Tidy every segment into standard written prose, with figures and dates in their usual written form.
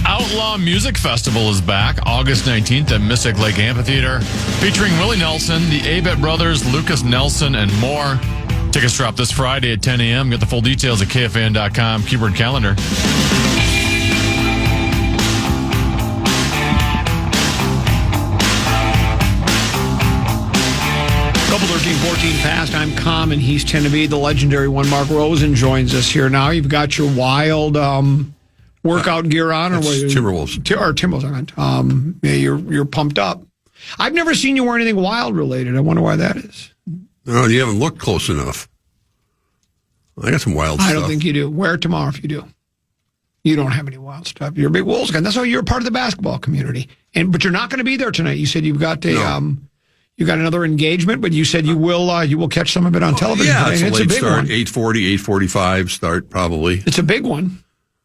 Outlaw Music Festival is back August 19th at Mystic Lake Amphitheater, featuring Willie Nelson, the Abet Brothers, Lucas Nelson, and more. Tickets drop this Friday at 10 a.m. Get the full details at KFAN.com, keyword calendar. Couple 13-14 past. I'm Common. He's 10 to be. The legendary one, Mark Rosen, joins us here now. You've got your wild workout gear on, or what? Timberwolves. Timberwolves, I meant. Yeah, you're pumped up. I've never seen you wear anything wild related. I wonder why that is. No, you haven't looked close enough. I got some wild stuff. I don't think you do. Wear it tomorrow if you do. You don't have any wild stuff. You're a big Wolves guy. That's why you're a part of the basketball community. But you're not going to be there tonight. You said you've got you got another engagement, but you said you will catch some of it on television. Yeah, it's a late big start. One. 8:40, 8:45 start probably. It's a big one.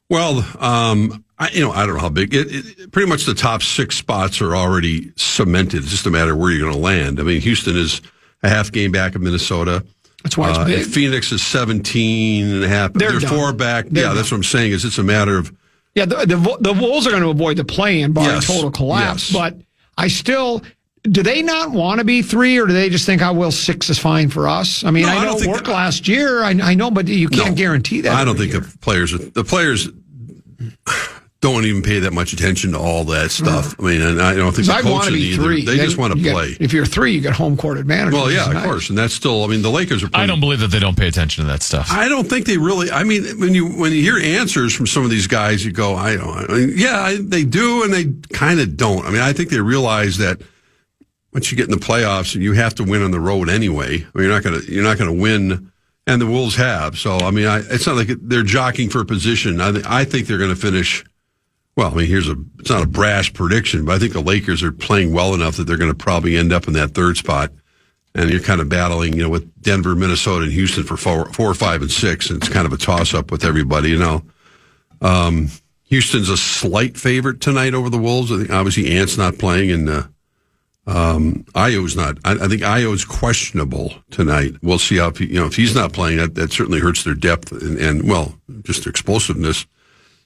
Well, I don't know how big. Pretty much the top 6 spots are already cemented. It's just a matter of where you're going to land. I mean, Houston is a half game back of Minnesota. That's why it's big. Phoenix is 17 and a half. They're 4 back. That's what I'm saying. Is it's a matter of. Yeah, the Wolves are going to avoid the play-in bar total collapse. Yes. But I still. Do they not want to be 3, or do they just think, 6 is fine for us? I mean, I know it worked last year. I know, but you can't guarantee that. I don't think the players don't even pay that much attention to all that stuff. I mean, and I don't think the coaches either. 3. They just want to play. If you're 3, you get home court advantage. Well, yeah, of course, and that's still. I mean, the Lakers are. I don't believe that they don't pay attention to that stuff. I don't think they really. I mean, when you hear answers from some of these guys, you go, they do, and they kind of don't. I mean, I think they realize that once you get in the playoffs, you have to win on the road anyway. I mean, you're not gonna win, and the Wolves have. So, I mean, it's not like they're jockeying for a position. I think they're going to finish. Well, I mean, it's not a brash prediction, but I think the Lakers are playing well enough that they're going to probably end up in that 3rd spot. And you're kind of battling, with Denver, Minnesota, and Houston for 4, 5, and 6. And it's kind of a toss-up with everybody, Houston's a slight favorite tonight over the Wolves. I think obviously Ant's not playing, and Ayo's not. I think Ayo's questionable tonight. We'll see how if he's not playing, that certainly hurts their depth and just their explosiveness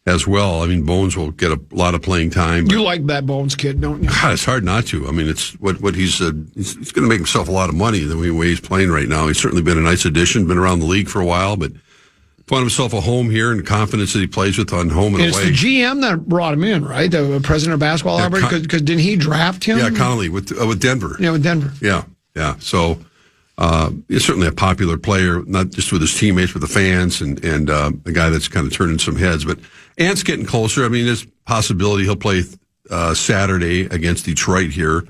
as well. I mean, Bones will get a lot of playing time. You like that Bones kid, don't you? God, it's hard not to. I mean, it's what he's going to make himself a lot of money the way he's playing right now. He's certainly been a nice addition, been around the league for a while, but found himself a home here and the confidence that he plays with on home and away. It's the GM that brought him in, right? The president of basketball, because didn't he draft him? Yeah, Connolly with Denver. Yeah, with Denver. Yeah. So he's certainly a popular player, not just with his teammates, with the fans, and a guy that's kind of turning some heads. But Ant's getting closer. I mean, there's possibility he'll play Saturday against Detroit here.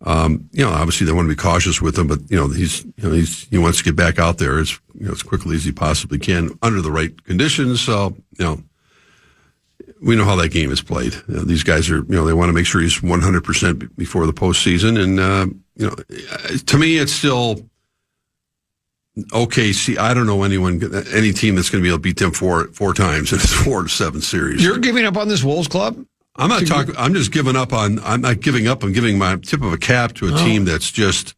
Obviously they want to be cautious with him, but he wants to get back out there as quickly as he possibly can under the right conditions. So we know how that game is played. These guys are they want to make sure he's 100% before the postseason, and to me it's still OKC. I don't know any team that's going to be able to beat them four times in a 4-7 series. You're giving up on this Wolves club? I'm not talking. I'm just giving up on. I'm not giving up. I'm giving my tip of a cap to a team that's just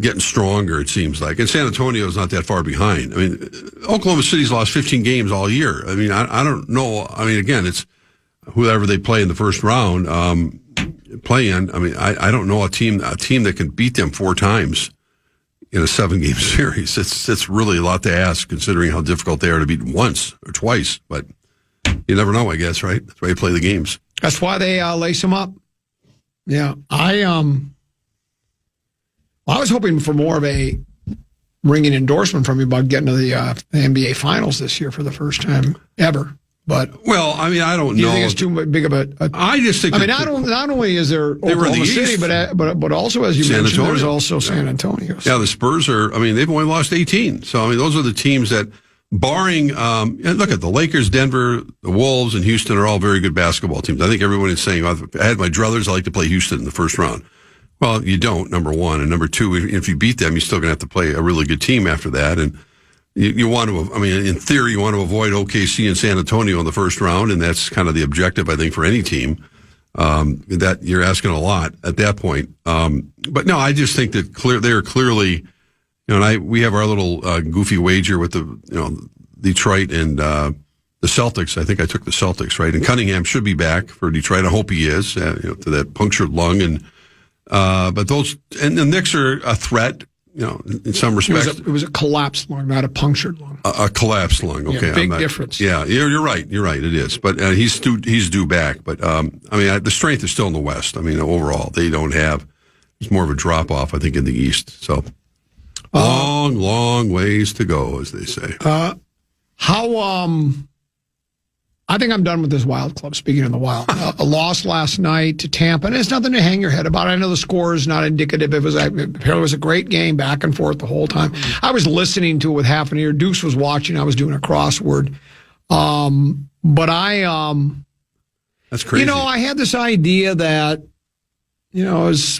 getting stronger. It seems like, and San Antonio is not that far behind. I mean, Oklahoma City's lost 15 games all year. I mean, I don't know. I mean, again, it's whoever they play in the first round. Play-in. I mean, I don't know a team that can beat them 4 times in a 7-game series. It's really a lot to ask, considering how difficult they are to beat once or twice, but. You never know, I guess, right? That's why you play the games. That's why they lace them up. Yeah. I was hoping for more of a ringing endorsement from you about getting to the NBA Finals this year for the first time ever. But I mean, I don't know. You think it's too big of a? I just think. I mean, not only is there Oklahoma City, but also, as you mentioned, there's also San Antonio. Yeah, the Spurs are. I mean, they've only lost 18. So I mean, those are the teams that. Barring, look at the Lakers, Denver, the Wolves, and Houston are all very good basketball teams. I think everyone is saying, I had my druthers, I like to play Houston in the first round. Well, you don't, number one. And number two, if you beat them, you're still going to have to play a really good team after that. And you want to, I mean, in theory, you want to avoid OKC and San Antonio in the first round, and that's kind of the objective, I think, for any team. That you're asking a lot at that point. But no, I just think that they are clearly... and we have our little goofy wager with the Detroit and the Celtics. I think I took the Celtics, right? And Cunningham should be back for Detroit. I hope he is, to that punctured lung. And but those and the Knicks are a threat, in some respects. It was a collapsed lung, not a punctured lung. A collapsed lung. Okay, yeah, big difference. Yeah, you're right. You're right. It is, but he's due back. But the strength is still in the West. I mean, overall, they don't have. It's more of a drop off, I think, in the East. So long ways to go, as they say. I think I'm done with this Wild club, speaking of the Wild. A loss last night to Tampa, and it's nothing to hang your head about. I know the score is not indicative. Apparently it was a great game, back and forth the whole time. I was listening to it with half an ear. Deuce was watching. I was doing a crossword. But that's crazy. I had this idea that,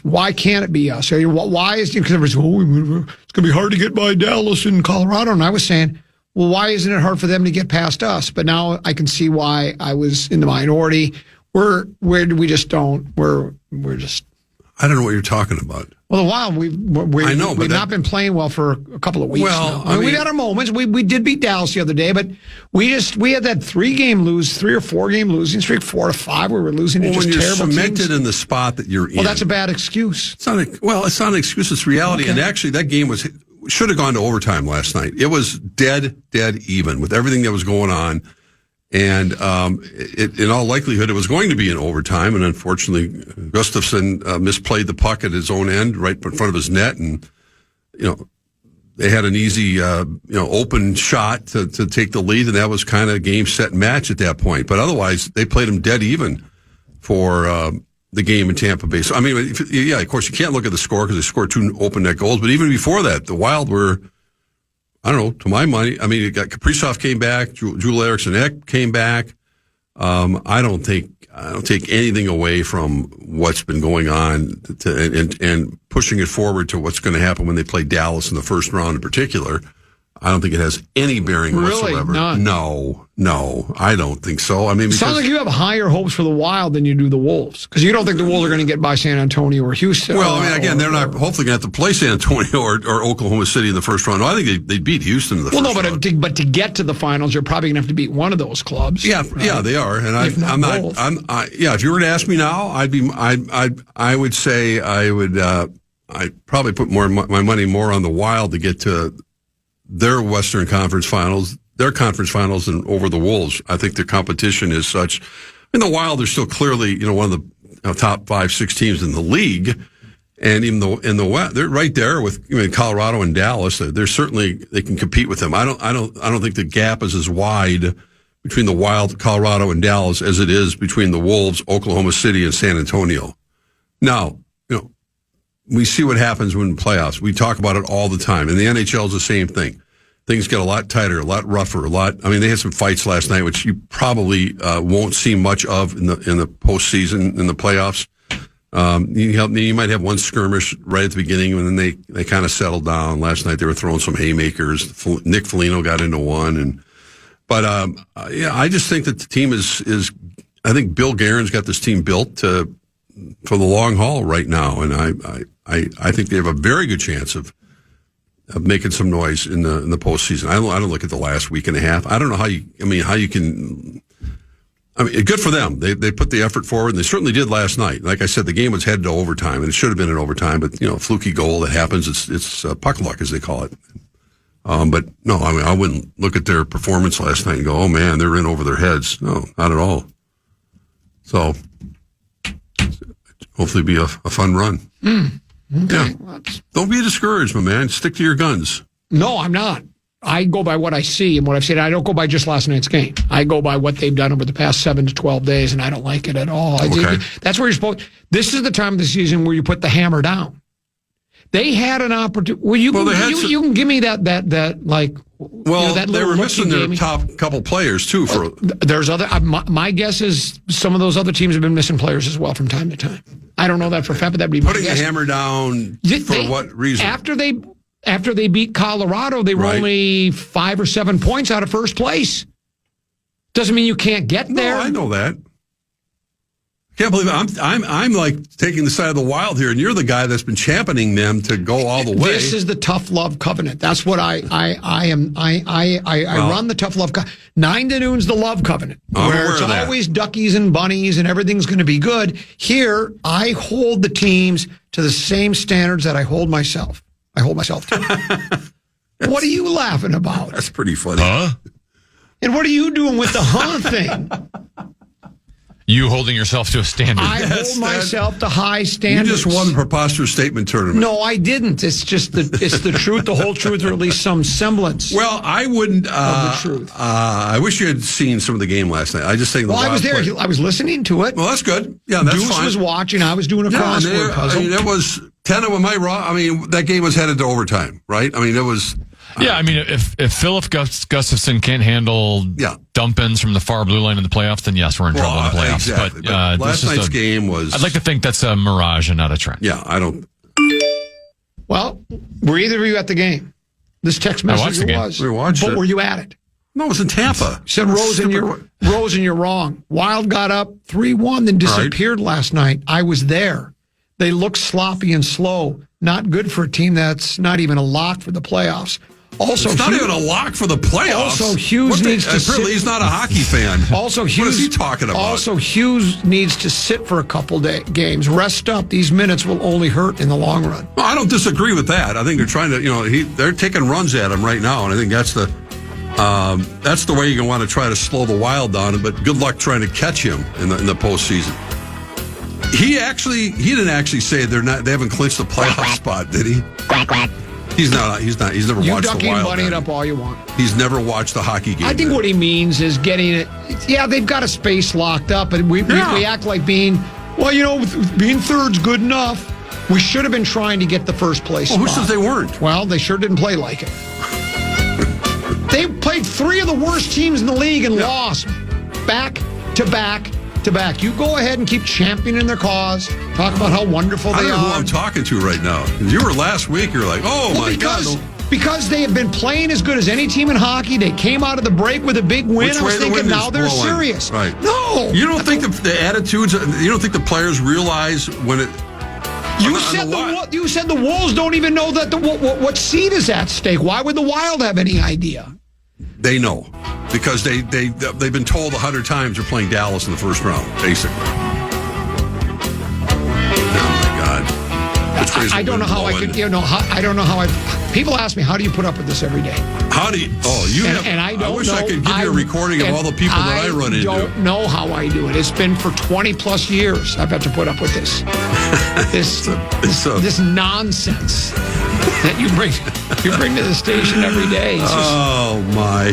why can't it be us? Why is it? Because everyone's it's going to be hard to get by Dallas and Colorado. And I was saying, well, why isn't it hard for them to get past us? But now I can see why I was in the minority. We're just. I don't know what you're talking about. Well, the Wild, we've not been playing well for a couple of weeks now. I mean, we've had our moments. We did beat Dallas the other day, but we had that 3 or 4 game losing streak, 4 or 5. We were losing to just terrible teams. When you're cemented in the spot that you're in. Well, that's a bad excuse. It's not an excuse. It's reality. Okay. And actually, that game should have gone to overtime last night. It was dead even with everything that was going on. And in all likelihood, it was going to be in overtime. And unfortunately, Gustafsson misplayed the puck at his own end, right in front of his net. And, they had an easy, open shot to take the lead. And that was kind of game, set, match at that point. But otherwise, they played them dead even for the game in Tampa Bay. So, I mean, of course, you can't look at the score because they scored 2 open net goals. But even before that, the Wild were, I don't know, to my money, I mean, you got Kaprizov came back, Joel Eriksson-Ek came back. I don't take anything away from what's been going on and pushing it forward to what's going to happen when they play Dallas in the first round in particular. I don't think it has any bearing whatsoever. None. No, I don't think so. I mean, sounds like you have higher hopes for the Wild than you do the Wolves, because you don't think the Wolves are going to get by San Antonio or Houston. Well, I mean, again, they're not hopefully going to have to play San Antonio or Oklahoma City in the first round. No, I think they'd beat Houston in the first round. Well, no, but to get to the finals, you're probably going to have to beat one of those clubs. Yeah, right? Yeah, they are. And I'm not. If you were to ask me now, I would say I'd probably put my money more on the Wild to get to their Western Conference Finals, and over the Wolves. I think the competition is such. I mean, the Wild are still clearly, one of the top 5-6 teams in the league, and even though in the West, they're right there with Colorado and Dallas. They can compete with them. I don't think the gap is as wide between the Wild, Colorado, and Dallas as it is between the Wolves, Oklahoma City, and San Antonio. Now, we see what happens when playoffs. We talk about it all the time. And the NHL is the same thing. Things get a lot tighter, a lot rougher, they had some fights last night, which you probably won't see much of in the postseason, in the playoffs. You might have one skirmish right at the beginning, and then they kind of settled down. Last night they were throwing some haymakers. Nick Foligno got into one. I just think that the team is I think Bill Guerin's got this team built for the long haul right now, and I think they have a very good chance of making some noise in the postseason. I don't look at the last week and a half. I don't know how you can. I mean, good for them. They put the effort forward, and they certainly did last night. Like I said, the game was headed to overtime, and it should have been in overtime. But fluky goal that happens. It's puck luck, as they call it. But no, I mean, I wouldn't look at their performance last night and go, "Oh man, they're in over their heads." No, not at all. So. Hopefully be a fun run. Okay. Yeah. Don't be discouraged, my man. Stick to your guns. No, I'm not. I go by what I see and what I've seen. I don't go by just last night's game. I go by what they've done over the past 7 to 12 days, and I don't like it at all. Okay. That's where you're supposed. This is the time of the season where you put the hammer down. They had an opportunity. Well, you can give me that like. Well, that they were missing their top couple players too. There's other. My guess is some of those other teams have been missing players as well from time to time. I don't know that for a fact, but that'd be putting my guess. A hammer down for what reason? After they beat Colorado, they were only 5 or 7 points out of first place. Doesn't mean you can't get there. No, I know that. Can't believe it. I'm like taking the side of the Wild here, and you're the guy that's been championing them to go all the way. This is the tough love covenant. That's what I am. I run the tough love. 9 to noon's the love covenant, where it's always duckies and bunnies and everything's going to be good. Here, I hold the teams to the same standards that I hold myself. I hold myself to. What are you laughing about? That's pretty funny. And what are you doing with the thing? You holding yourself to a standard. I hold myself to high standards. You just won the preposterous statement tournament. No, I didn't. It's just the truth, the whole truth, or at least some semblance. Well, I wouldn't. Of the truth. I wish you had seen some of the game last night. I just think. I was there. I was listening to it. Well, that's good. Yeah, that's Deuce fine. was watching. I was doing a crossword puzzle. I mean, it was 10 of them. I mean, that game was headed to overtime, right? I mean, it was. Yeah, I mean, if Philip Gustafson can't handle dump-ins from the far blue line in the playoffs, then yes, we're in trouble in the playoffs. Exactly. But last night's game was... I'd like to think that's a mirage and not a trend. Yeah, I don't... Well, were either of you at the game? This text message was. We watched it. But were you at it? No, it was in Tampa. You said, Rosen, you're wrong. Wild got up 3-1, then disappeared last night. I was there. They look sloppy and slow. Not good for a team that's not even a lock for the playoffs. Also, it's not even a lock for the playoffs. Also, Hughes needs to sit. Apparently, he's not a hockey fan. Also, Hughes, what is he talking about? Also, Hughes needs to sit for a couple games. Rest up. These minutes will only hurt in the long run. Well, I don't disagree with that. I think they're trying to, they're taking runs at him right now, and I think that's the way you're going to want to try to slow the Wild down. But good luck trying to catch him in the postseason. He didn't actually say they haven't clinched the playoff spot, did he? Quack, quack. He's never watched the Wild. You ducky and bunny it up all you want. He's never watched the hockey game. I think what he means is getting it. Yeah, they've got a space locked up, and we act like being third's good enough. We should have been trying to get the first place spot. Who says they weren't? Well, they sure didn't play like it. They played 3 of the worst teams in the league and lost back to back to back. You go ahead and keep championing their cause. Talk about how wonderful they are. I don't know who I'm talking to right now. You were last week. You're like, God. Because they have been playing as good as any team in hockey. They came out of the break with a big win. I was thinking now they're serious. Right. No. You don't think the attitudes, you don't think the players realize when it... You said the Wolves don't even know that what seed is at stake. Why would the Wild have any idea? They know. Because they've been told 100 times they're playing Dallas in the first round, basically. Oh my God! I don't know how I could. I don't know how I. People ask me, how do you put up with this every day? How do you? Oh, you. And I don't know. I wish I could give you a recording of all the people that I run into. I don't know how I do it. It's been for 20 plus years. I've had to put up with this. This nonsense that you bring to the station every day. Oh my.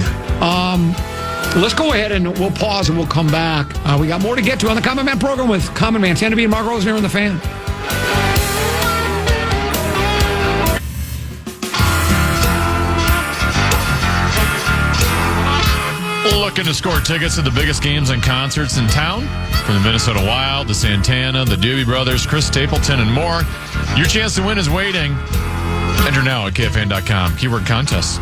Let's go ahead and we'll pause and we'll come back. We got more to get to on the Common Man program with Common Man Sandy B and Mark Rosen here on the Fan. Looking to score tickets to the biggest games and concerts in town? From the Minnesota Wild, the Santana, the Doobie Brothers, Chris Stapleton, and more. Your chance to win is waiting. Enter now at KFAN.com. Keyword contest.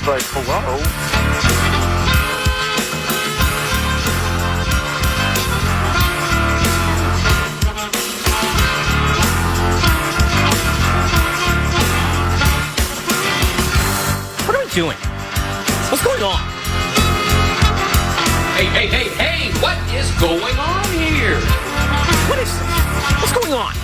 Like, hello? What are we doing? What's going on? Hey, what is going on here? What is this? What's going on?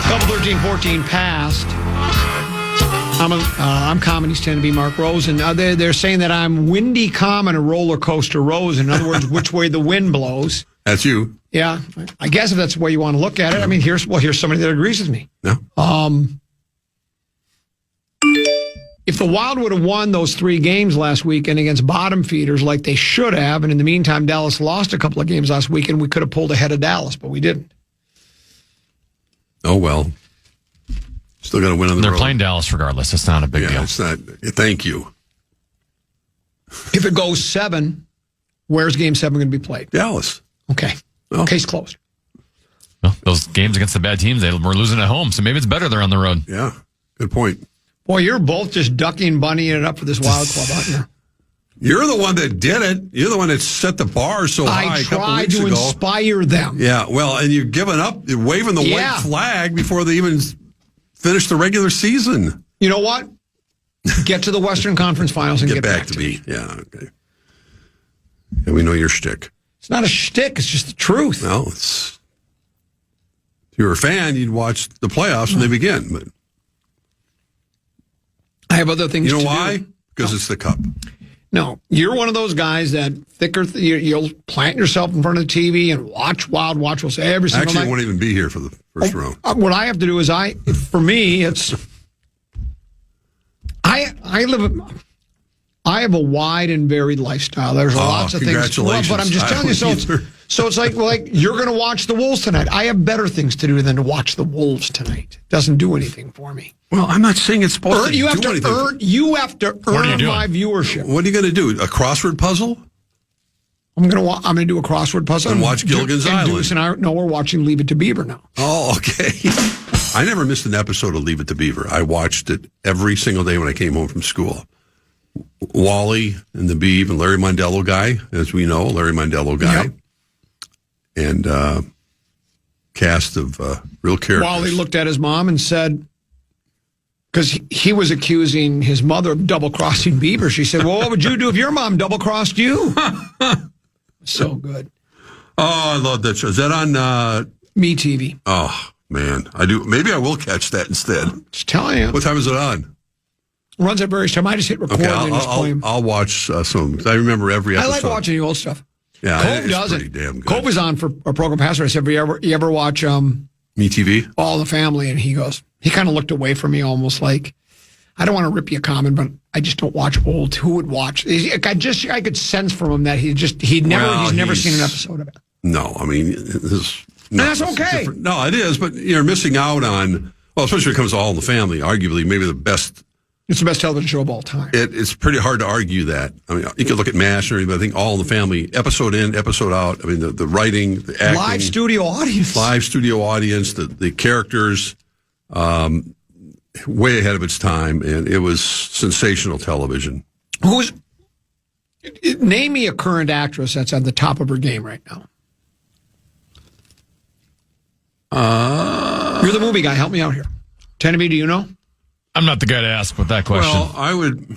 Double 13-14 passed. I'm Comedies tend to be Mark Rosen. They're saying that I'm windy common, a roller coaster Rosen. In other words, which way the wind blows. That's you. Yeah, I guess if that's the way you want to look at it. I mean, here's somebody that agrees with me. No. If the Wild would have won those 3 games last weekend against bottom feeders like they should have, and in the meantime, Dallas lost a couple of games last weekend, we could have pulled ahead of Dallas, but we didn't. Oh, well. Still got to win on the road. They're playing Dallas regardless. It's not a big deal. It's not. Thank you. If it goes 7, where's Game 7 going to be played? Dallas. Okay. Well, Case closed. Well, those games against the bad teams, they were losing at home, so maybe it's better they're on the road. Yeah. Good point. Boy, you're both just ducking bunnying it up for this Wild club, aren't you? You're the one that did it. You're the one that set the bar so high I a couple tried weeks to ago. inspire them. Yeah, well, and you're giving up. You're waving the white flag before they even finish the regular season. You know what? Get to the Western Conference Finals and get back to me. Yeah, okay. And we know your shtick. It's not a shtick. It's just the truth. No, it's... If you were a fan, you'd watch the playoffs when they begin. But I have other things to do. You know why? Because it's the Cup. No, you're one of those guys that you'll plant yourself in front of the TV and watch Wild Watch. We'll say every single night. Actually, I won't even be here for the first round. What I have to do is for me, it's I have a wide and varied lifestyle. There's lots of things to love, but I'm just telling you. So it's like you're going to watch the Wolves tonight. I have better things to do than to watch the Wolves tonight. It doesn't do anything for me. Well, I'm not saying it's supposed to do anything. You have to earn my viewership. What are you going to do? A crossword puzzle? I'm going to do a crossword puzzle and watch Gilligan's Island. No, we're watching Leave It to Beaver now. Oh, okay. I never missed an episode of Leave It to Beaver. I watched it every single day when I came home from school. Wally and the Beav and Larry Mondello guy, as we know, Larry Mondello guy. Yep. And cast of real characters. Wally looked at his mom and said, because he was accusing his mother of double-crossing Beaver. She said, well, what would you do if your mom double-crossed you? So good. Oh, I love that show. Is that on... Me TV. Oh, man. I do. Maybe I will catch that instead. Just telling you. What time is it on? Runs at various time. I just hit record and just play them. I'll watch some. I remember every episode. I like watching the old stuff. Yeah, Cove does pretty damn good. Cove is on for a program pastor. I said, you ever watch Me TV? All the Family? And he kind of looked away from me almost like, I don't want to rip you a comment, but I just don't watch old. Who would watch? I could sense from him that he's never seen an episode of it. No, I mean, that's okay. No, it is, but you're missing out on, well, especially when it comes to All in the Family, arguably maybe the best. It's the best television show of all time. It's pretty hard to argue that. I mean, you can look at MASH or anything, but I think All in the Family, episode in, episode out. I mean, the writing, the acting. Live studio audience, the characters, way ahead of its time, and it was sensational television. Name me a current actress that's at the top of her game right now. You're the movie guy. Help me out here. Tenemy, do you know? I'm not the guy to ask with that question. Well, I would...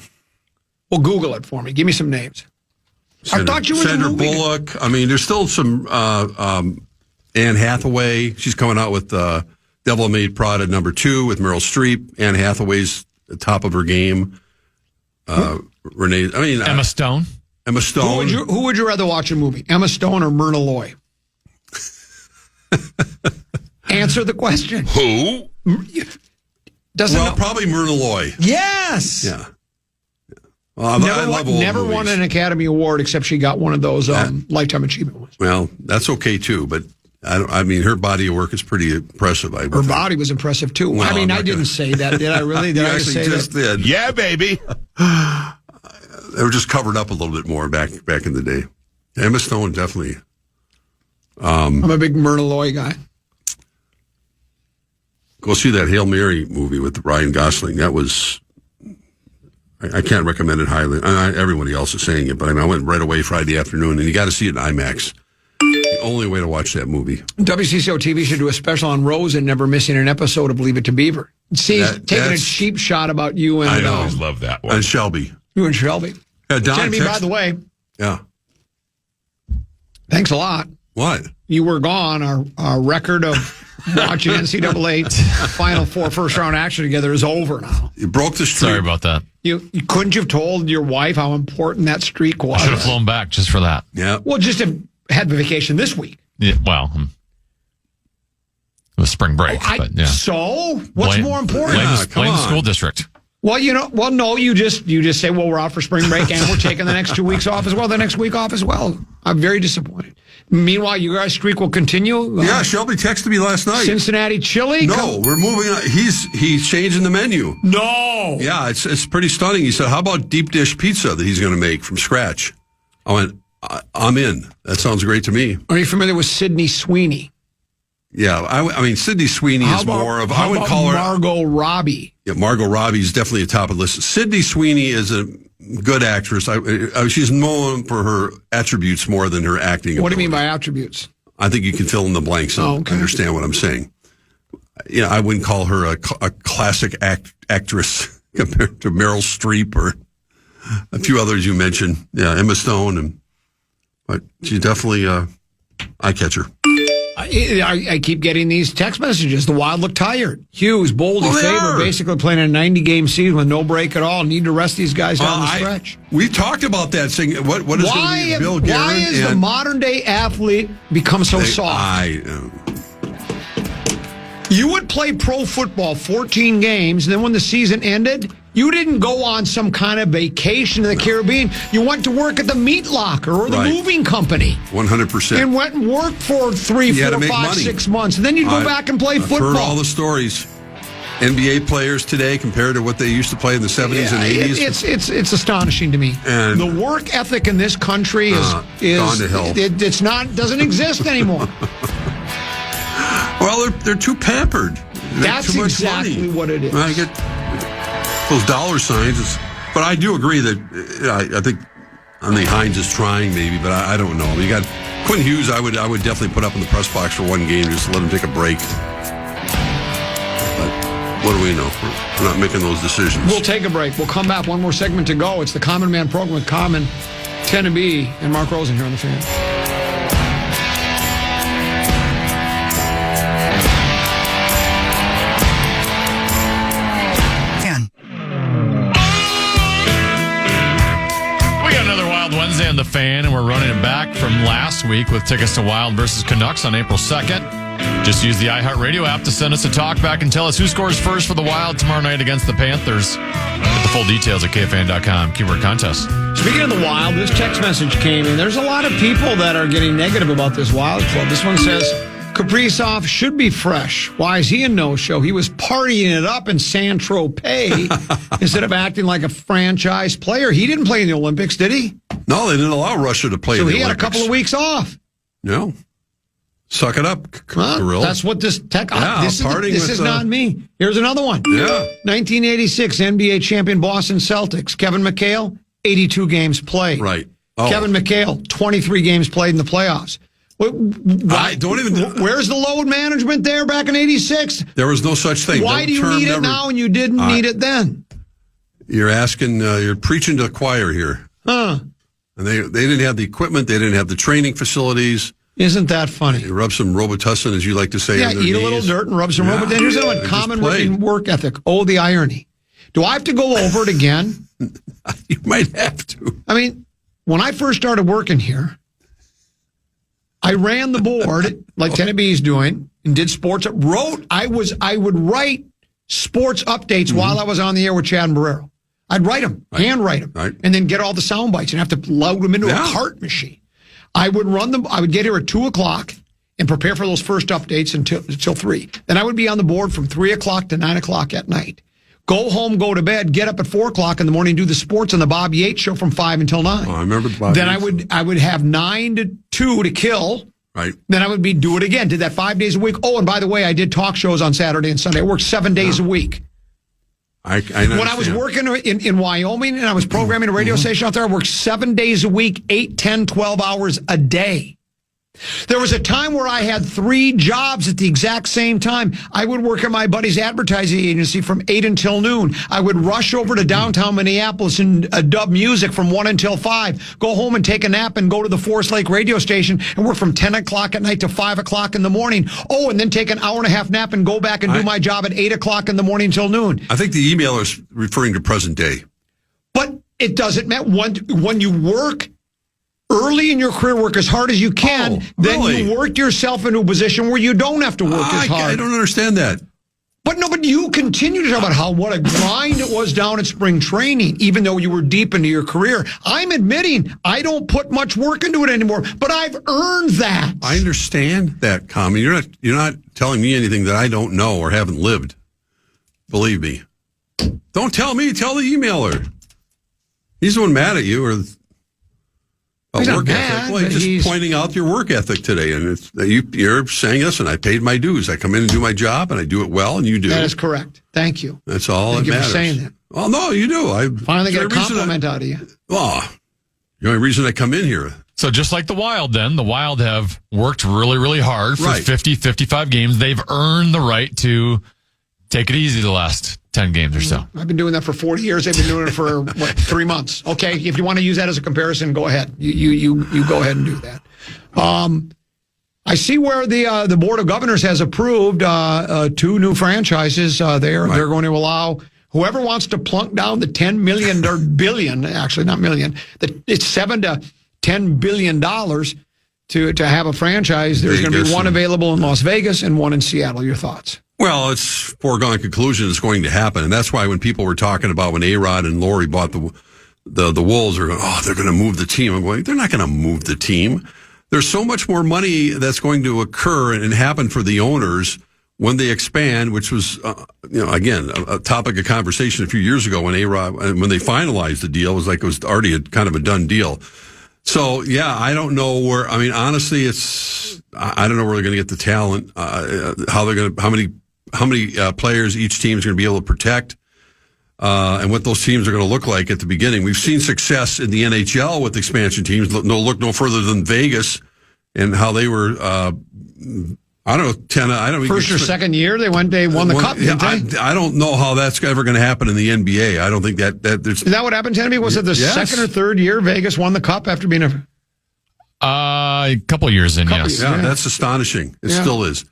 Well, Google it for me. Give me some names. I thought you were Sandra the movie Bullock. Guy. I mean, there's still some... Anne Hathaway. She's coming out with Devil Made Prada #2 with Meryl Streep. Anne Hathaway's at the top of her game. Renee... I mean... Emma Stone. Emma Stone. Who would you rather watch a movie? Emma Stone or Myrna Loy? Answer the question. Who? Probably Myrna Loy. Yes. Yeah. Well, I love old never movies. won an Academy Award except she got one of those Lifetime Achievement ones. Well, that's okay too, but I mean, her body of work is pretty impressive. Her body was impressive too. Well, I mean, I didn't say that, did I really? Did I say that? Did. Yeah, baby. They were just covered up a little bit more back in the day. Emma Stone, definitely. I'm a big Myrna Loy guy. Go see that Hail Mary movie with Ryan Gosling. That was, I can't recommend it highly. Everybody else is saying it, but I went right away Friday afternoon, and you got to see it in IMAX. The only way to watch that movie. WCCO TV should do a special on Rosen never missing an episode of Leave It to Beaver. See, taking a cheap shot about you and... I always love that one. And Shelby. You and Shelby. Yeah, Don, by the way... Yeah. Thanks a lot. What? You were gone. Our record of watching NCAA Final Four first-round action together is over now. You broke the streak. Sorry about that. You couldn't you have told your wife how important that streak was? I should have flown back just for that. Yeah. Well, just had the vacation this week. Yeah, well, it was spring break. But yeah. So what's more important? Blame the school district. Well, no, you just say, well, we're out for spring break and we're taking the next 2 weeks off as well, the next week off as well. I'm very disappointed. Meanwhile, you guys' streak will continue. Yeah, Shelby texted me last night. Cincinnati chili? No, we're moving on. He's changing the menu. No. Yeah, it's pretty stunning. He said, how about deep dish pizza that he's going to make from scratch? I went, I'm in. That sounds great to me. Are you familiar with Sydney Sweeney? Yeah, I mean, Sydney Sweeney is more of, I would call her Margot Robbie. Yeah, Margot Robbie is definitely at the top of the list. Sydney Sweeney is a good actress. She's known for her attributes more than her acting. What do you mean by attributes? I think you can fill in the blanks and understand what I'm saying. Yeah, I wouldn't call her a classic actress compared to Meryl Streep or a few others you mentioned. Yeah, Emma Stone, but she's definitely eye-catcher. I keep getting these text messages. The Wild look tired. Hughes, Boldy, Faber basically playing a 90-game season with no break at all. Need to rest these guys down the stretch. We talked about that, saying what is going to be Bill Guerin? Why has the modern-day athlete become so soft? You would play pro football 14 games, and then when the season ended, you didn't go on some kind of vacation in the Caribbean. You went to work at the meat locker or the moving company. 100%. And went and worked for 3, 4, 5, 6 months. And then you'd go back and play football. I've heard all the stories. NBA players today compared to what they used to play in the 70s and 80s. It's astonishing to me. And the work ethic in this country is gone to hell. It's not doesn't exist anymore. Well, they're too pampered. That's too much exactly money. what it is. I get those dollar signs. But I do agree that I think Hines is trying maybe, but I don't know. You got Quinn Hughes. I would definitely put up in the press box for one game just to let him take a break. But what do we know? We're not making those decisions. We'll take a break. We'll come back. One more segment to go. It's the Common Man program with Common, 10 and B, and Mark Rosen here on the Fan. Wednesday on the Fan, and we're running it back from last week with tickets to Wild versus Canucks on April 2nd. Just use the iHeartRadio app to send us a talk back and tell us who scores first for the Wild tomorrow night against the Panthers. Get the full details at KFAN.com. Keyword contest. Speaking of the Wild, this text message came in. There's a lot of people that are getting negative about this Wild club. This one says, Kaprizov should be fresh. Why is he a no-show? He was partying it up in Saint-Tropez instead of acting like a franchise player. He didn't play in the Olympics, did he? No, they didn't allow Russia to play in the Olympics. So he had a couple of weeks off. No. Suck it up, Kirill. That's what this this is not me. Here's another one. Yeah. 1986 NBA champion Boston Celtics. Kevin McHale, 82 games played. Right. Kevin McHale, 23 games played in the playoffs. I don't even. Where's the load management there back in 86? There was no such thing. Why do you need it now and you didn't need it then? You're asking, you're preaching to the choir here. Huh. And they didn't have the equipment. They didn't have the training facilities. Isn't that funny? You rub some Robitussin, as you like to say. Yeah, eat a little dirt and rub some Robitussin. Here's another one. Common work ethic. Oh, the irony. Do I have to go over it again? You might have to. I mean, when I first started working here, I ran the board like Tennebee's doing and did sports. I would write sports updates while I was on the air with Chad and Barrero. I'd write them, handwrite them, and then get all the sound bites and have to load them into a cart machine. I would run them. I would get here at 2:00 and prepare for those first updates until 3. Then I would be on the board from 3:00 to 9:00 at night. Go home, go to bed, get up at 4:00 in the morning, do the sports on the Bob Yates show from 5 until 9. Oh, I remember the Bob Then Yates. I would have 9 to 2 to kill. Right. Then I would do it again. Did that 5 days a week. Oh, and by the way, I did talk shows on Saturday and Sunday. I worked 7 days a week. I when I was working in Wyoming and I was programming a radio station out there, I worked 7 days a week, 8, 10, 12 hours a day. There was a time where I had 3 jobs at the exact same time. I would work at my buddy's advertising agency from 8 until noon. I would rush over to downtown Minneapolis and dub music from 1 until 5. Go home and take a nap and go to the Forest Lake radio station and work from 10 o'clock at night to 5 o'clock in the morning. Oh, and then take an hour and a half nap and go back and do my job at 8 o'clock in the morning until noon. I think the emailer is referring to present day. But it doesn't matter. When you work early in your career, work as hard as you can. Then you work yourself into a position where you don't have to work as hard. I don't understand that. But you continue to talk about what a grind it was down at spring training, even though you were deep into your career. I'm admitting I don't put much work into it anymore, but I've earned that. I understand that, Tommy. You're not telling me anything that I don't know or haven't lived. Believe me. Don't tell me. Tell the emailer. He's the one mad at you or work ethic. Well, he's just pointing out your work ethic today, and you're saying, listen, I paid my dues. I come in and do my job, and I do it well, and you do. That is correct. Thank you. That's all that matters. Thank you for saying that. Well, no, you do. I finally get a compliment out of you. Well, the only reason I come in here. So just like the Wild then, the Wild have worked really, really hard for 50, 55 games. They've earned the right to take it easy the last 10 games or so. I've been doing that for 40 years. They've been doing it for 3 months. Okay, if you want to use that as a comparison, go ahead. You go ahead and do that. I see where the Board of Governors has approved 2 new franchises. They're going to allow whoever wants to plunk down the $10 million or billion, actually not million, it's $7 to $10 billion to have a franchise. There's going to be one available in Las Vegas and one in Seattle. Your thoughts? Well, it's foregone conclusion it's going to happen, and that's why when people were talking about when A-Rod and Laurie bought the Wolves, they're going, they're going to move the team. I'm going, they're not going to move the team. There's so much more money that's going to occur and happen for the owners when they expand, which was, again, a topic of conversation a few years ago when A-Rod, when they finalized the deal, it was already kind of a done deal. So, yeah, I don't know where, honestly, I don't know where they're going to get the talent, how many players each team is going to be able to protect, and what those teams are going to look like at the beginning. We've seen success in the NHL with expansion teams. Look no further than Vegas and how they were, first or second year they won the cup. Didn't they? I don't know how that's ever going to happen in the NBA. I don't think that there's. Is that what happened to me? Was it the second or third year Vegas won the cup after being a couple years in? Yes, yeah, that's astonishing. It still is.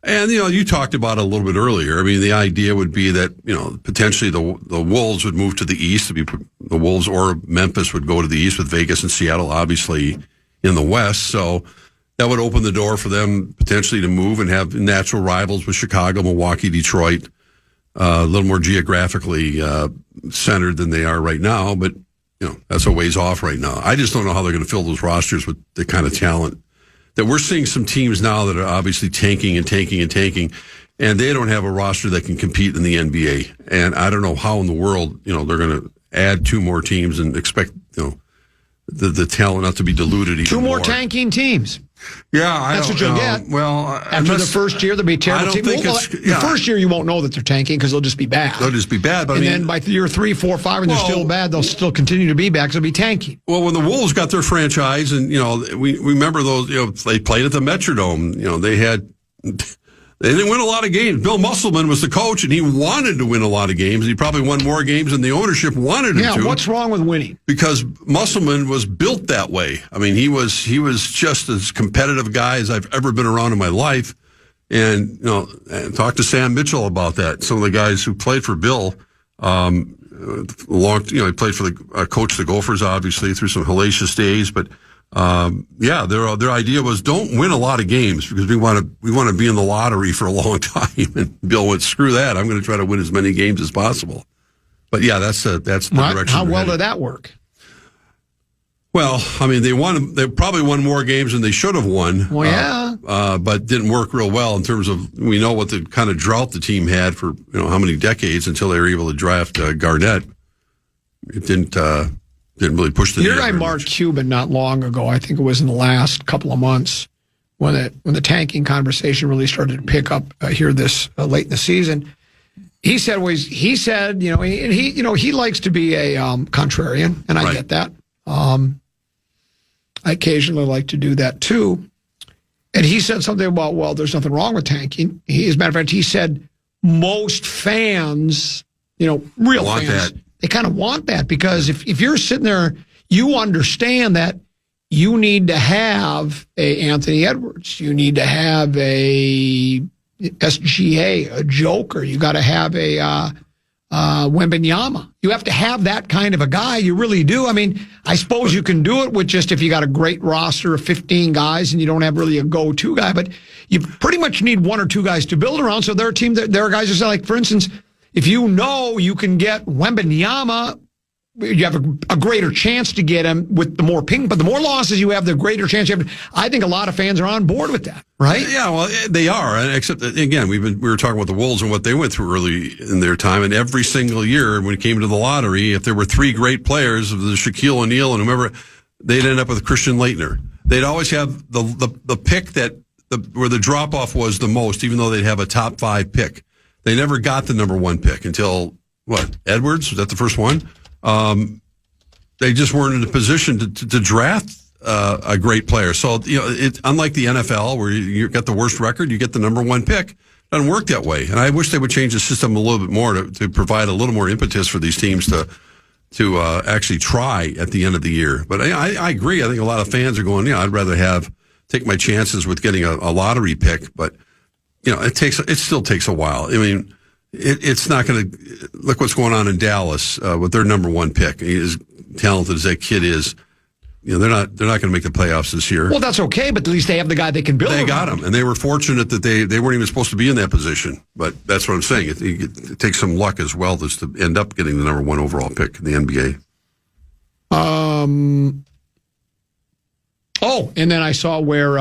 And, you talked about it a little bit earlier. The idea would be that, potentially the Wolves would move to the east. The Wolves or Memphis would go to the east with Vegas and Seattle, obviously, in the west. So that would open the door for them potentially to move and have natural rivals with Chicago, Milwaukee, Detroit, a little more geographically centered than they are right now. But, that's a ways off right now. I just don't know how they're going to fill those rosters with the kind of talent that we're seeing. Some teams now that are obviously tanking, and they don't have a roster that can compete in the NBA. And I don't know how in the world, they're going to add 2 more teams and expect, the talent not to be diluted even 2 more tanking teams. Yeah, that's what you'll get. Well, after the first year, there'll be terrible teams. The first year, you won't know that they're tanking because they'll just be bad. But then by year 3, 4, 5, and they're still bad, they'll still continue to be bad because they'll be tanking. Well, when the Wolves got their franchise, and we remember those, they played at the Metrodome. They didn't win a lot of games. Bill Musselman was the coach, and he wanted to win a lot of games. He probably won more games than the ownership wanted him to. Yeah, what's wrong with winning? Because Musselman was built that way. He was just as competitive a guy as I've ever been around in my life. And, and talk to Sam Mitchell about that. Some of the guys who played for Bill, he played for coached the Gophers, obviously, through some hellacious days, but their idea was don't win a lot of games because we want to be in the lottery for a long time. And Bill went, screw that. I'm going to try to win as many games as possible. But yeah, that's the direction. How well did that work? Well, they probably won more games than they should have won. Well, yeah. But didn't work real well in terms of, we know what the kind of drought the team had for, how many decades until they were able to draft Garnett. It didn't really push the. Your guy Mark Cuban not long ago, I think it was in the last couple of months, when the tanking conversation really started to pick up here this late in the season. He said he likes to be a contrarian, and I get that. I occasionally like to do that too. And he said something about, well, there's nothing wrong with tanking. As a matter of fact, he said most fans, real fans, they kind of want that because if you're sitting there, you understand that you need to have a Anthony Edwards, you need to have a SGA, a Joker, you got to have a Wembanyama. You have to have that kind of a guy. You really do. I mean, I suppose you can do it with just if you got a great roster of 15 guys and you don't have really a go-to guy, but you pretty much need one or two guys to build around. So there are teams there are guys who say, like, for instance, if you know you can get Wembanyama, you have a greater chance to get him with the more ping, but the more losses you have, the greater chance you have. I think a lot of fans are on board with that, right? Yeah, well, they are. Except that, again, we were talking about the Wolves and what they went through early in their time, and every single year when it came to the lottery, if there were three great players of the Shaquille O'Neal and whomever, they'd end up with Christian Laettner. They'd always have the pick where the drop off was the most, even though they'd have a top 5 pick. They never got the number 1 pick until Edwards? Was that the first one? They just weren't in a position to draft a great player. So, unlike the NFL where you get the worst record, you get the number 1 pick. It doesn't work that way. And I wish they would change the system a little bit more to provide a little more impetus for these teams to actually try at the end of the year. But I agree. I think a lot of fans are going, I'd rather take my chances with getting a lottery pick. But, it still takes a while. I mean, it's not going to look what's going on in Dallas with their number 1 pick. As talented as that kid is, they're not going to make the playoffs this year. Well, that's okay, but at least they have the guy they can build. They got him, and they were fortunate that they weren't even supposed to be in that position. But that's what I'm saying. It takes some luck as well as to end up getting the number 1 overall pick in the NBA. And then I saw where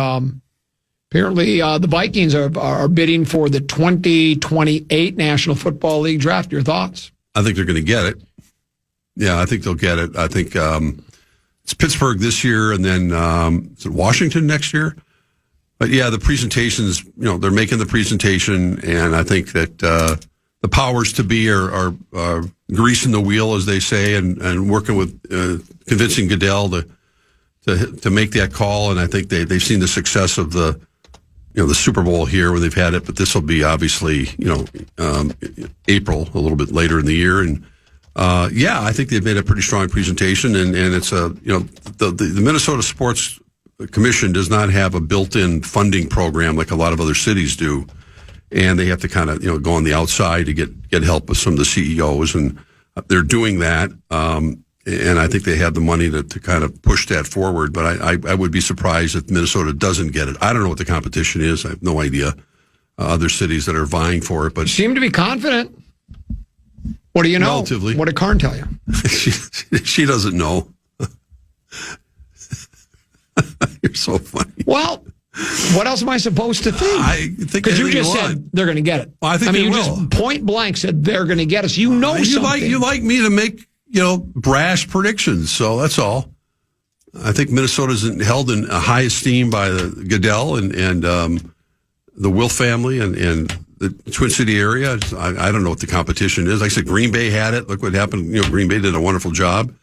apparently the Vikings are bidding for the 2028 National Football League draft. Your thoughts? I think they're going to get it. Yeah, I think they'll get it. I think it's Pittsburgh this year, and then is it Washington next year? But yeah, the presentations, they're making the presentation, and I think that the powers to be are greasing the wheel, as they say, and working with convincing Goodell to make that call. And I think they've seen the success of the Super Bowl here where they've had it, but this will be obviously, April, a little bit later in the year. And, I think they've made a pretty strong presentation, and it's the Minnesota Sports Commission does not have a built-in funding program like a lot of other cities do. And they have to kind of, go on the outside to get help with some of the CEOs, and they're doing that. And I think they have the money to kind of push that forward. But I would be surprised if Minnesota doesn't get it. I don't know what the competition is. I have no idea. Other cities that are vying for it. But you seem to be confident. What do you know? Relatively. What did Karn tell you? she doesn't know. You're so funny. Well, what else am I supposed to think? I think because you just said they're going to get it. Well, I think you will. Just point blank said they're going to get us. You know something. You like me to make brash predictions. So that's all. I think Minnesota's held in a high esteem by the Goodell and the Wilf family and the Twin City area. I don't know what the competition is. Like I said, Green Bay had it. Look what happened. Green Bay did a wonderful job.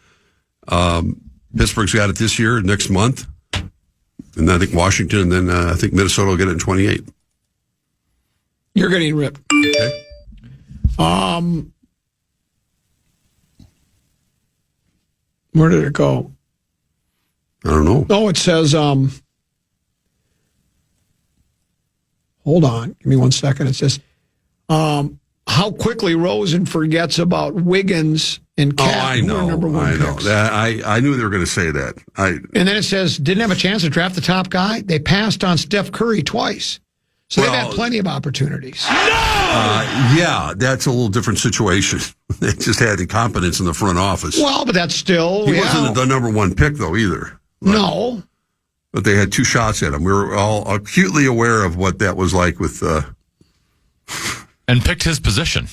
Pittsburgh's got it this year, next month. And I think Washington, and then I think Minnesota will get it in 28. You're getting ripped. Okay. Where did it go? I don't know. Oh, it says, hold on. Give me 1 second. It says, how quickly Rosen forgets about Wiggins and Cat. I know. Number 1 I know. picks. I knew they were going to say that. And then it says, didn't have a chance to draft the top guy. They passed on Steph Curry twice. So they've had plenty of opportunities. Yeah, that's a little different situation. They just had incompetence in the front office. Well, but that's still... He wasn't the number 1 pick, though, either. No. But they had 2 shots at him. We were all acutely aware of what that was like with... And picked his position.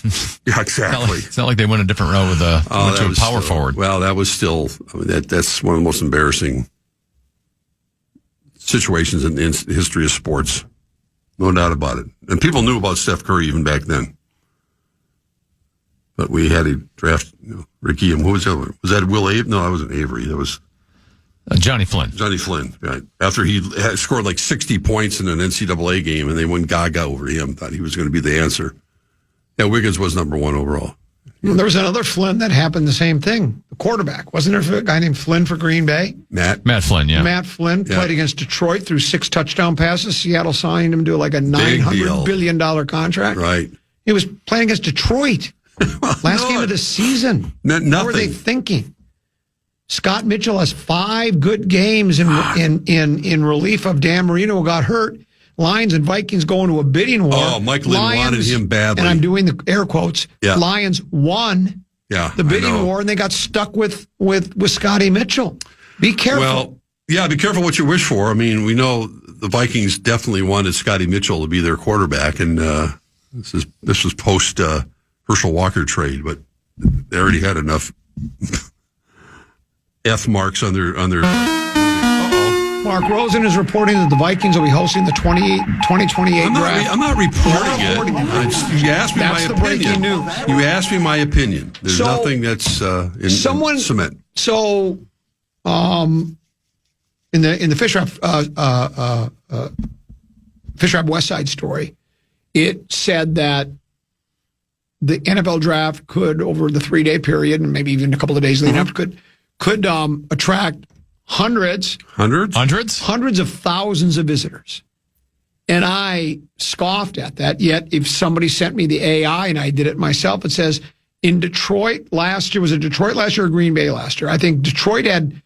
Yeah, exactly. It's not like they went a different route with a power forward. Well, that was still... that's one of the most embarrassing situations in the history of sports. No doubt about it. And people knew about Steph Curry even back then. But we had to draft Ricky, and who was that? Was that Will Avery? No, that wasn't Avery. That was Johnny Flynn. Johnny Flynn, right. After he had scored like 60 points in an NCAA game, and they went gaga over him, thought he was going to be the answer. Yeah, Wiggins was number 1 overall. Well, there was another Flynn that happened the same thing. The quarterback. Wasn't there a guy named Flynn for Green Bay? Matt Flynn, yeah. Matt Flynn played against Detroit, threw 6 touchdown passes. Seattle signed him to like a $900 billion contract. Right. He was playing against Detroit. Last game of the season. Nothing. What were they thinking? Scott Mitchell has 5 good games in relief of Dan Marino, who got hurt. Lions and Vikings going to a bidding war. Oh, Mike Lynn wanted him badly. And I'm doing the air quotes. Yeah. Lions won the bidding war, and they got stuck with Scotty Mitchell. Be careful. Well, yeah, be careful what you wish for. I mean, we know the Vikings definitely wanted Scotty Mitchell to be their quarterback, and this was post Herschel Walker trade, but they already had enough F marks on their. Mark Rosen is reporting that the Vikings will be hosting the 2028 draft. I'm not reporting it. You asked me That's my the opinion. breaking news. You asked me my opinion. There's nothing that's in cement. So, in the Fish Wrap West Side story, it said that the NFL draft could, over the 3-day period, and maybe even a couple of days leading up, could attract hundreds of thousands of visitors. And I scoffed at that. Yet, if somebody sent me the AI and I did it myself, it says in Detroit last year, was it Detroit last year or Green Bay last year? I think Detroit had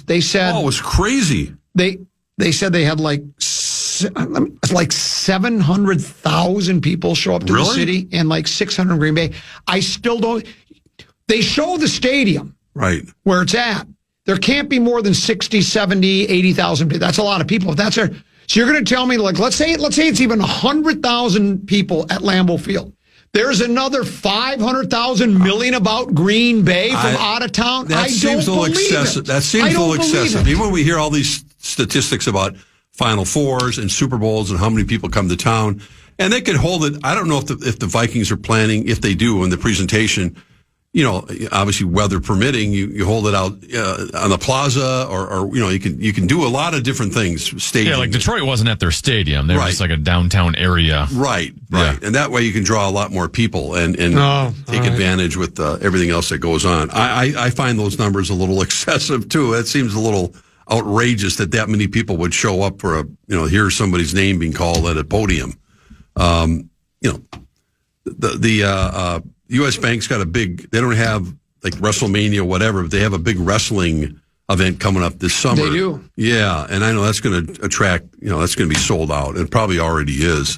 they said. Oh, it was crazy. They said they had like 700,000 people show up to the city and like 600 in Green Bay. I still don't. They show the stadium right where it's at. There can't be more than 60, 70, 80,000 people. That's a lot of people. If that's so you're going to tell me, like, let's say it's even 100,000 people at Lambeau Field. There's another 500,000 milling about Green Bay from out of town. That seems a little excessive. That seems a little excessive. Even when we hear all these statistics about Final Fours and Super Bowls and how many people come to town, and they could hold it. I don't know if the Vikings are planning, if they do in the presentation. You know, obviously weather permitting, you hold it out on the plaza, or you can do a lot of different things. Staging. Yeah, like Detroit wasn't at their stadium; they were just like a downtown area. Right, Yeah. and that way you can draw a lot more people and take advantage with everything else that goes on. I find those numbers a little excessive too. It seems a little outrageous that many people would show up for hear somebody's name being called at a podium. The U.S. Bank's got they don't have like WrestleMania or whatever, but they have a big wrestling event coming up this summer. They do. Yeah, and I know that's going to attract, that's going to be sold out. It probably already is.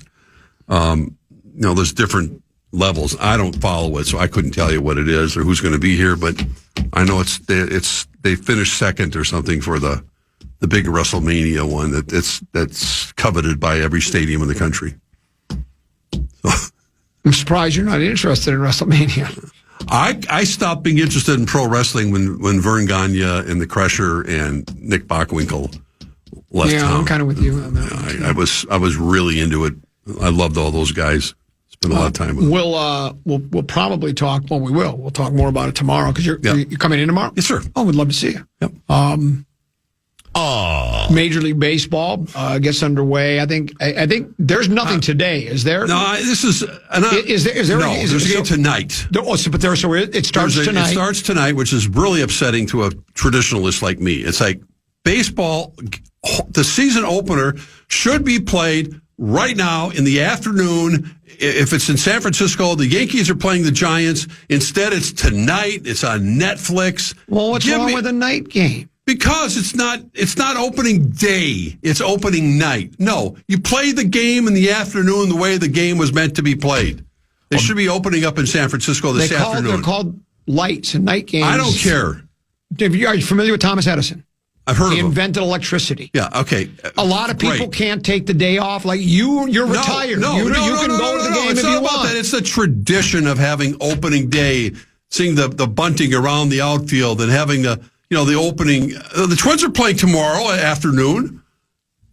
There's different levels. I don't follow it, so I couldn't tell you what it is or who's going to be here, but I know they finished second or something for the big WrestleMania one that's coveted by every stadium in the country. So. I'm surprised you're not interested in WrestleMania. I stopped being interested in pro wrestling when Vern Gagne and the Crusher and Nick Bockwinkel left town. Yeah, I'm kind of with you on that. I was really into it. I loved all those guys. Spent a lot of time with them. We'll probably talk. Well, we will. We'll talk more about it tomorrow because you're coming in tomorrow. Yes, sir. Oh, we'd love to see you. Yep. Major League Baseball gets underway. I think there's nothing today. Is there? No, this is. Is there? No, there's a game tonight. It starts tonight. It starts tonight, which is really upsetting to a traditionalist like me. It's like baseball. The season opener should be played right now in the afternoon. If it's in San Francisco, the Yankees are playing the Giants. Instead, it's tonight. It's on Netflix. Well, what's wrong with a night game? Because it's not opening day. It's opening night. No, you play the game in the afternoon the way the game was meant to be played. They should be opening up in San Francisco this afternoon. They're called lights and night games. I don't care. Are you familiar with Thomas Edison? I've heard of him. He invented electricity. Yeah, okay. A lot of people can't take the day off. Like you're retired. You can go to the game if you want. That. It's the tradition of having opening day, seeing the bunting around the outfield and having the opening. The Twins are playing tomorrow afternoon.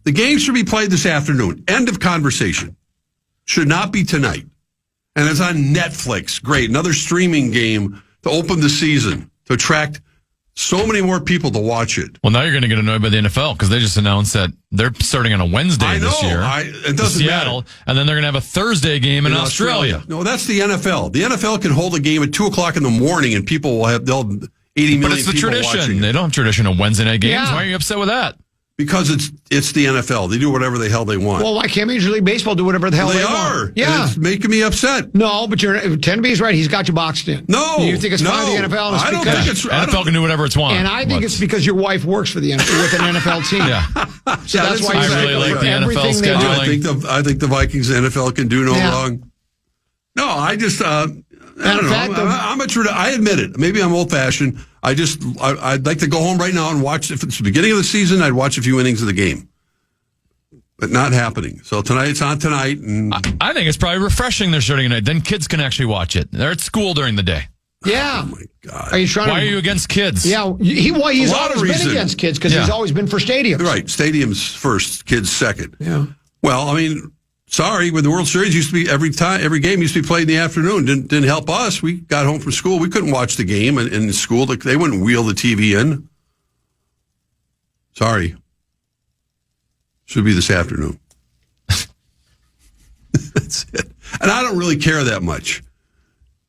The game should be played this afternoon. End of conversation. Should not be tonight. And it's on Netflix. Great. Another streaming game to open the season, to attract so many more people to watch it. Well, now you're going to get annoyed by the NFL because they just announced that they're starting on a Wednesday this year. It doesn't Seattle, matter. And then they're going to have a Thursday game in Australia. No, that's the NFL. The NFL can hold a game at 2:00 in the morning and people will have 80 million people But it's the tradition. watching it. They don't have tradition of Wednesday night games. Yeah. Why are you upset with that? Because it's the NFL. They do whatever the hell they want. Well, why can't Major League Baseball do whatever the hell they are. want? Yeah. And it's making me upset. No, but Tenby's right. He's got you boxed in. No. You think it's fine with the NFL? I don't think it's right. NFL can do whatever it's want. And I think it's because your wife works for the NFL, with an NFL team. Yeah. So that's why I really like the NFL scheduling. I think the Vikings NFL can do no wrong. No, I just I don't know. I admit it. Maybe I'm old fashioned. I'd like to go home right now and watch. If it's the beginning of the season, I'd watch a few innings of the game. But not happening. So tonight, it's on tonight. And I think it's probably refreshing they're starting tonight. Then kids can actually watch it. They're at school during the day. Yeah. Oh, my God. Why are you against kids? Yeah, he's always been against kids because he's always been for stadiums. Right. Stadiums first, kids second. Yeah. Well, I mean, sorry, when the World Series used to be every game used to be played in the afternoon. Didn't help us. We got home from school. We couldn't watch the game in school. They wouldn't wheel the TV in. Sorry. Should be this afternoon. That's it. And I don't really care that much.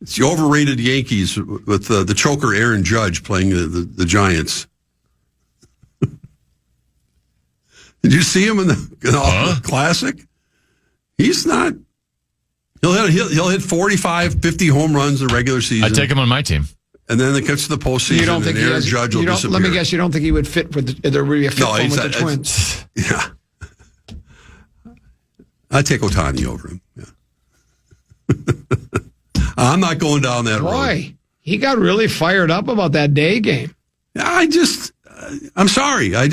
It's the overrated Yankees with the choker Aaron Judge playing the Giants. Did you see him in the Classic? He's not. He'll hit 45, 50 home runs in the regular season. I take him on my team. And then it gets to the postseason. You don't think Aaron Judge will disappear. Let me guess. You don't think he would fit with the Twins? Yeah. I'd take Ohtani over him. Yeah. I'm not going down that road. Boy, he got really fired up about that day game. I'm sorry. I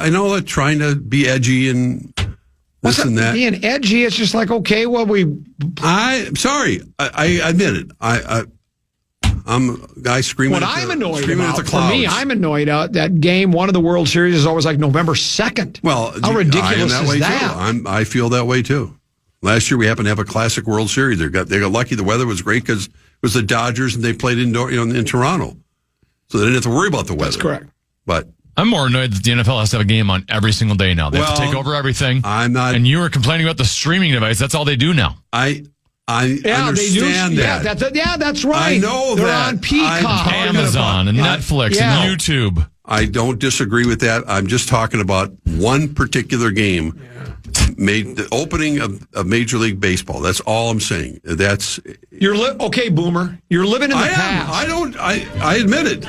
know that trying to be edgy and this and that. Being edgy, it's just like, okay, well, I'm sorry. I admit it. I'm a guy screaming what at I'm the, annoyed screaming about, at the clouds. For me, I'm annoyed out that game, one of the World Series is always like November 2nd. Well, how ridiculous I am that way is that? Too. I feel that way too. Last year we happened to have a classic World Series. They got lucky. The weather was great because it was the Dodgers and they played indoor, in Toronto, so they didn't have to worry about the weather. That's correct. But I'm more annoyed that the NFL has to have a game on every single day now. They have to take over everything. I'm not. And you were complaining about the streaming device. That's all they do now. I understand that. That's right. I know they're that. on Peacock, Amazon, and Netflix, and YouTube. I don't disagree with that. I'm just talking about one particular game. Made the opening of Major League Baseball. That's all I'm saying. That's okay, Boomer. You're living in the past. I admit it.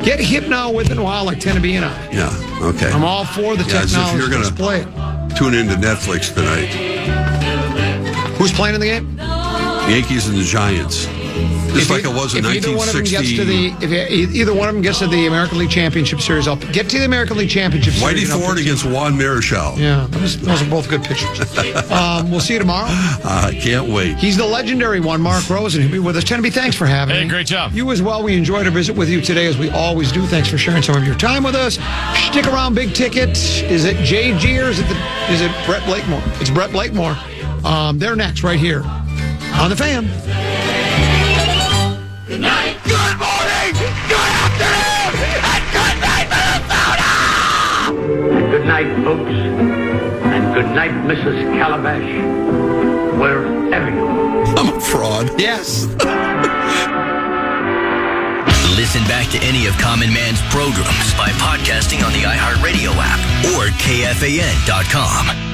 Get hip now with it while like Tenby and I. Yeah. Okay. I'm all for the technology. As if you're going to tune into Netflix tonight. Who's playing in the game? Yankees and the Giants. Just like it was in 1960. If either one of them gets to the American League Championship Series, I'll get to the American League Championship Series. Whitey Ford against Juan Marichal. Yeah, those are both good pictures. We'll see you tomorrow. I can't wait. He's the legendary one, Mark Rosen. He'll be with us. Tenby, thanks for having me. Hey, great job. You as well. We enjoyed our visit with you today, as we always do. Thanks for sharing some of your time with us. Stick around, Big Ticket. Is it JG or is it Brett Blakemore? It's Brett Blakemore. They're next, right here on The Fan. Good night. Good morning. Good afternoon. And good night, Minnesota. And good night, folks. And good night, Mrs. Calabash. Wherever you are. I'm a fraud. Yes. Listen back to any of Common Man's programs by podcasting on the iHeartRadio app or KFAN.com.